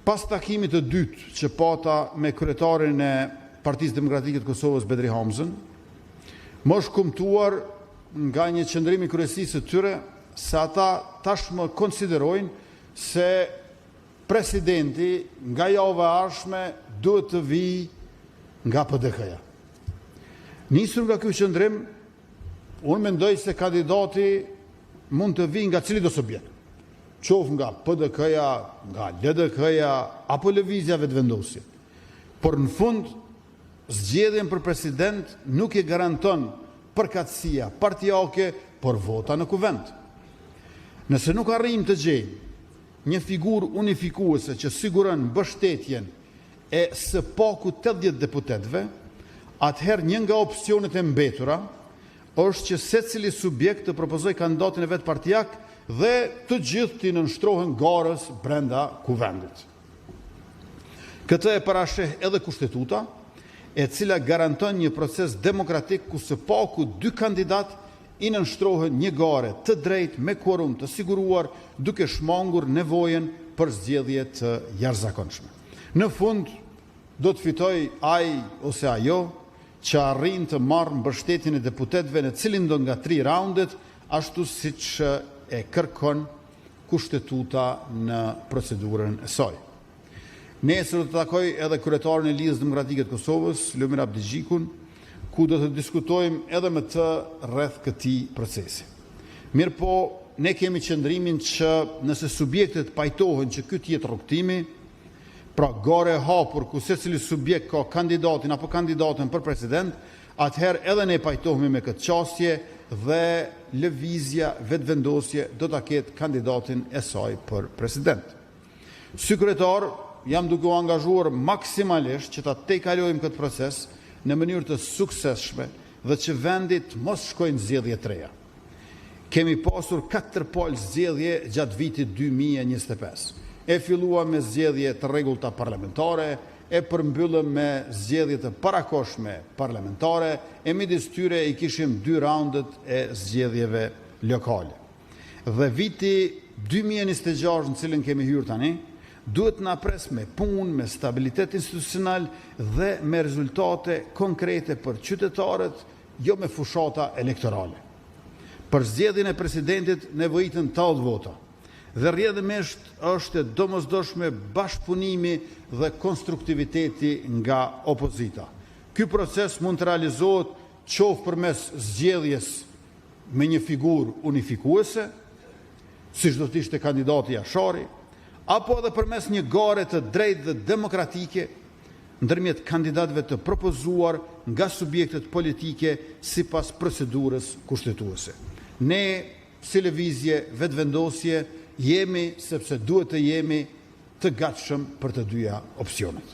Pas takimit të dytë që pata me kryetarin e Partisë Demokratike të Kosovës Bedri Hamzën, më është kumtuar nga një qëndrim i kryesisë së tyre se ata tashmë konsiderojnë se presidenti nga java e ardhshme duhet të vijë nga PDK-ja. Nisur nga ky qëndrim, unë mendoj se kandidati mund të vijë nga cili do subjekt, qoftë nga PDK-ja, nga LDK-ja apo lëvizja vetëvendosje. Por në fund, zgjedhjen për president nuk e garanton përkatësia partijake, por vota në kuvend. Nëse nuk arrijmë të gjejmë një figurë unifikuese që siguron mbështetjen e së paku 80 deputetëve, atëherë një nga opsionet e mbetura është që secili subjekt të propozoj kandidatin e vet partijak dhe të gjithë të nënshtrohen garës brenda kuvendit. Këtë e parasheh edhe kushtetuta, e cila garanton një proces demokratik ku së paku 2 kandidat i nënshtrohen një gare të drejtë me quorum të siguruar, duke shmangur nevojën për zgjedhje të jashtëzakonshme. Në fund, do të fitoj ai ose ajo që arrin të marrë mbështetjen e deputetëve në cilin do nga 3 raundet, ashtu siç e kërkon kushtetuta në procedurën e saj. Nesër do të takoj edhe kryetarin e Lidhjes Demokratike të Kosovës, Lumir Abdigjikun, ku do të diskutojmë edhe me të rreth këtij procesi. Mirëpo, ne kemi qëndrimin që nëse subjektet pajtohen që ky të jetë rrugtimi, pra gare e hapur ku secili subjekt ka kandidatin apo kandidatën për president, atëherë edhe ne pajtohemi me këtë çështje dhe lëvizja vetëvendosje do ta ketë kandidatin e saj për president. Si kryetar, jam duke u angazhuar maksimalisht që ta tejkalojmë këtë proces në mënyrë të suksesshme dhe që vendit mos shkojnë zgjedhje të reja. Kemi pasur 4 palë zgjedhje gjatë vitit 2025. E filluam me zgjedhje të rregullta parlamentare, e përmbyllëm me zgjedhje të parakohshme parlamentare, e midis tyre i kishim 2 raundet e zgjedhjeve lokale. Dhe viti 2026 në cilën kemi hyrë tani, duhet na pres me punë, me stabilitet institucional dhe me rezultate konkrete për qytetarët, jo me fushata elektorale. Për zgjedhjen e presidentit nevojiten 80 vota. Dhe rrjedhimisht është e domosdoshme bashkëpunimi dhe konstruktiviteti nga opozita. Ky proces mund të realizohet qoftë përmes zgjedhjes me një figurë unifikuese, siç do të ishte kandidati Jashari, apo edhe përmes një gare të drejtë dhe demokratike ndërmjet kandidatëve të propozuar nga subjektet politike sipas procedurës kushtetuese. Ne, si lëvizje vetëvendosje, jemi sepse duhet të jemi të gatshëm për të dyja opsionet.